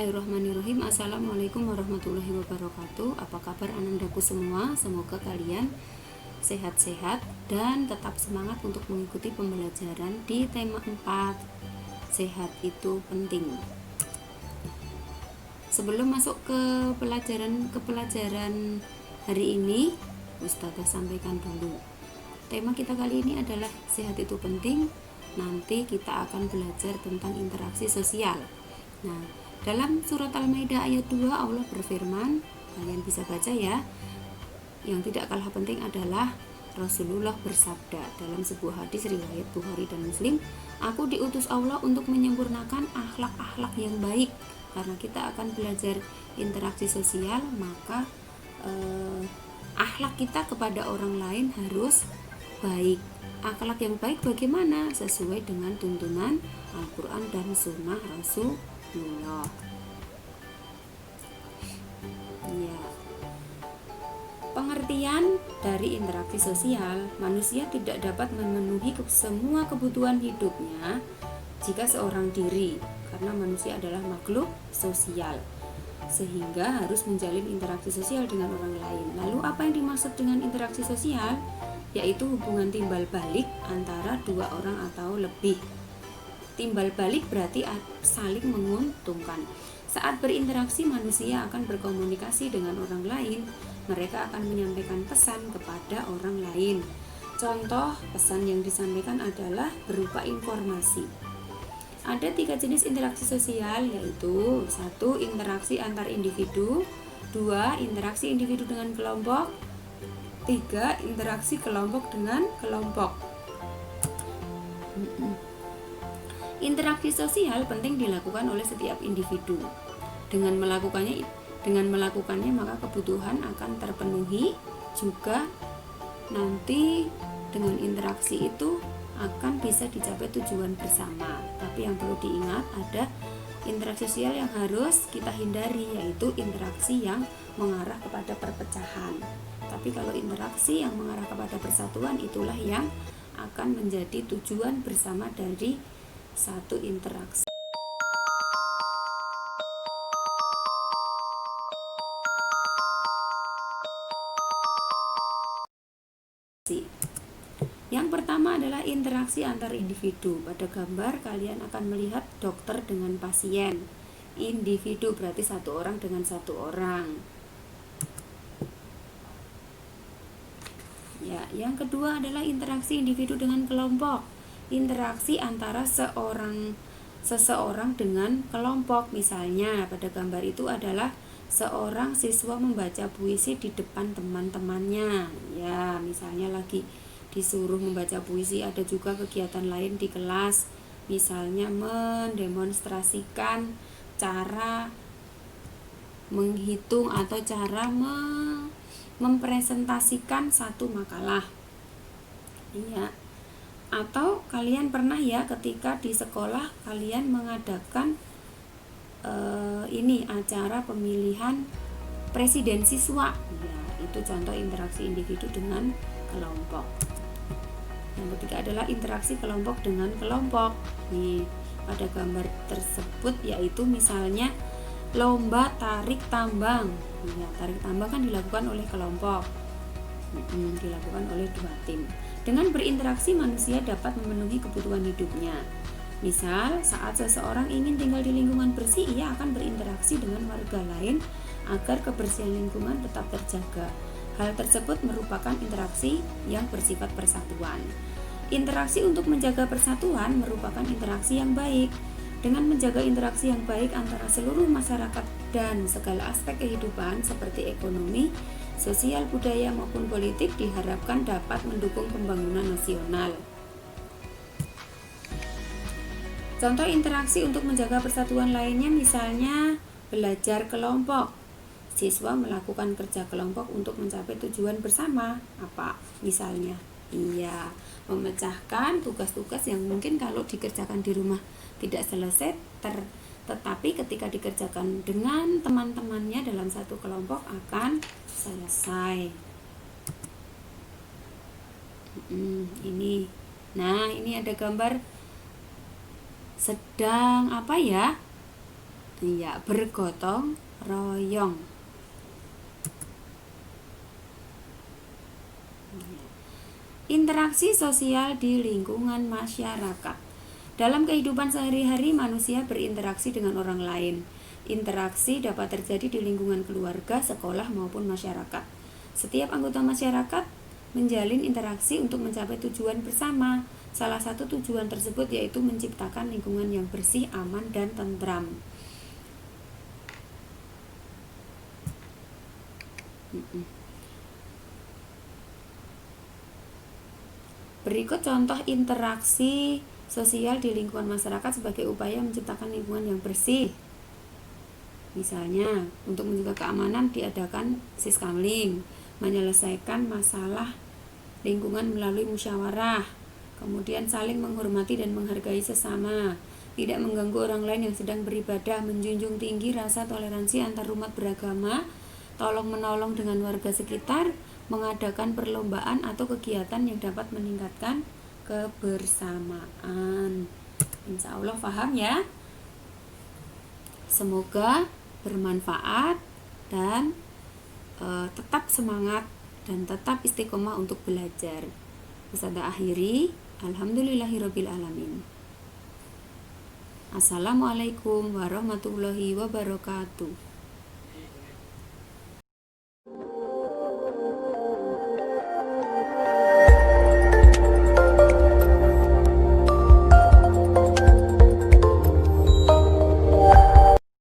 Bismillahirrahmanirrahim. Assalamualaikum warahmatullahi wabarakatuh. Apa kabar anandaku semua? Semoga kalian sehat-sehat dan tetap semangat untuk mengikuti pembelajaran di tema 4. Sehat itu penting. Sebelum masuk ke pelajaran hari ini, Ustazah sampaikan dulu. Tema kita kali ini adalah sehat itu penting. Nanti kita akan belajar tentang interaksi sosial. Nah, dalam surat Al-Maidah ayat 2 Allah berfirman, kalian bisa baca ya. Yang tidak kalah penting adalah Rasulullah bersabda dalam sebuah hadis riwayat Bukhari dan Muslim, aku diutus Allah untuk menyempurnakan akhlak-akhlak yang baik. Karena kita akan belajar interaksi sosial, maka akhlak kita kepada orang lain harus baik. Akhlak yang baik bagaimana? Sesuai dengan tuntunan Al-Quran dan Sunnah Rasulullah. Ya. Pengertian dari interaksi sosial, manusia tidak dapat memenuhi semua kebutuhan hidupnya jika seorang diri, karena manusia adalah makhluk sosial, sehingga harus menjalin interaksi sosial dengan orang lain. Lalu apa yang dimaksud dengan interaksi sosial? Yaitu hubungan timbal balik antara dua orang atau lebih. Timbal balik berarti saling menguntungkan. Saat berinteraksi, manusia akan berkomunikasi dengan orang lain. Mereka akan menyampaikan pesan kepada orang lain. Contoh pesan yang disampaikan adalah berupa informasi. Ada 3 jenis interaksi sosial, yaitu 1. Interaksi antar individu, 2. Interaksi individu dengan kelompok, 3. Interaksi kelompok dengan kelompok. Interaksi sosial penting dilakukan oleh setiap individu. Dengan melakukannya maka kebutuhan akan terpenuhi, juga nanti dengan interaksi itu akan bisa dicapai tujuan bersama. Tapi yang perlu diingat, ada interaksi sosial yang harus kita hindari, yaitu interaksi yang mengarah kepada perpecahan. Tapi kalau interaksi yang mengarah kepada persatuan, itulah yang akan menjadi tujuan bersama dari satu interaksi. Yang pertama adalah interaksi antar individu. Pada gambar kalian akan melihat dokter dengan pasien. Individu berarti satu orang dengan satu orang. Ya, yang kedua adalah interaksi individu dengan kelompok. Interaksi antara seseorang dengan kelompok. Misalnya pada gambar itu adalah seorang siswa membaca puisi di depan teman-temannya. Ya, misalnya lagi disuruh membaca puisi. Ada juga kegiatan lain di kelas, misalnya mendemonstrasikan cara menghitung atau cara mempresentasikan satu makalah. Ya. Atau kalian pernah ya ketika di sekolah kalian mengadakan acara pemilihan presiden siswa. Ya, itu contoh interaksi individu dengan kelompok. Yang ketiga adalah interaksi kelompok dengan kelompok. Nih, pada gambar tersebut yaitu misalnya lomba tarik tambang. Ya, tarik tambang kan dilakukan oleh kelompok. Dilakukan oleh 2 tim. Dengan berinteraksi, manusia dapat memenuhi kebutuhan hidupnya. Misal, saat seseorang ingin tinggal di lingkungan bersih, ia akan berinteraksi dengan warga lain agar kebersihan lingkungan tetap terjaga. Hal tersebut merupakan interaksi yang bersifat persatuan. Interaksi untuk menjaga persatuan merupakan interaksi yang baik. Dengan menjaga interaksi yang baik antara seluruh masyarakat dan segala aspek kehidupan seperti ekonomi, sosial, budaya maupun politik diharapkan dapat mendukung pembangunan nasional. Contoh interaksi untuk menjaga persatuan lainnya misalnya belajar kelompok. Siswa melakukan kerja kelompok untuk mencapai tujuan bersama. Apa misalnya? Iya, memecahkan tugas-tugas yang mungkin kalau dikerjakan di rumah tidak selesai, tetapi ketika dikerjakan dengan teman-temannya dalam satu kelompok akan selesai. Ini ada gambar sedang apa ya? Iya, bergotong royong. Interaksi sosial di lingkungan masyarakat. Dalam kehidupan sehari-hari, manusia berinteraksi dengan orang lain. Interaksi dapat terjadi di lingkungan keluarga, sekolah, maupun masyarakat. Setiap anggota masyarakat menjalin interaksi untuk mencapai tujuan bersama. Salah satu tujuan tersebut yaitu menciptakan lingkungan yang bersih, aman, dan tentram. Berikut contoh interaksi sosial di lingkungan masyarakat sebagai upaya menciptakan lingkungan yang bersih. Misalnya, untuk menjaga keamanan diadakan siskamling, menyelesaikan masalah lingkungan melalui musyawarah, kemudian saling menghormati dan menghargai sesama, tidak mengganggu orang lain yang sedang beribadah, menjunjung tinggi rasa toleransi antar umat beragama, tolong-menolong dengan warga sekitar, mengadakan perlombaan atau kegiatan yang dapat meningkatkan kebersamaan. Insya Allah paham ya. Semoga bermanfaat dan tetap semangat dan tetap istiqomah untuk belajar. Ustazah akhiri, alhamdulillahirabbil alamin. Assalamualaikum warahmatullahi wabarakatuh.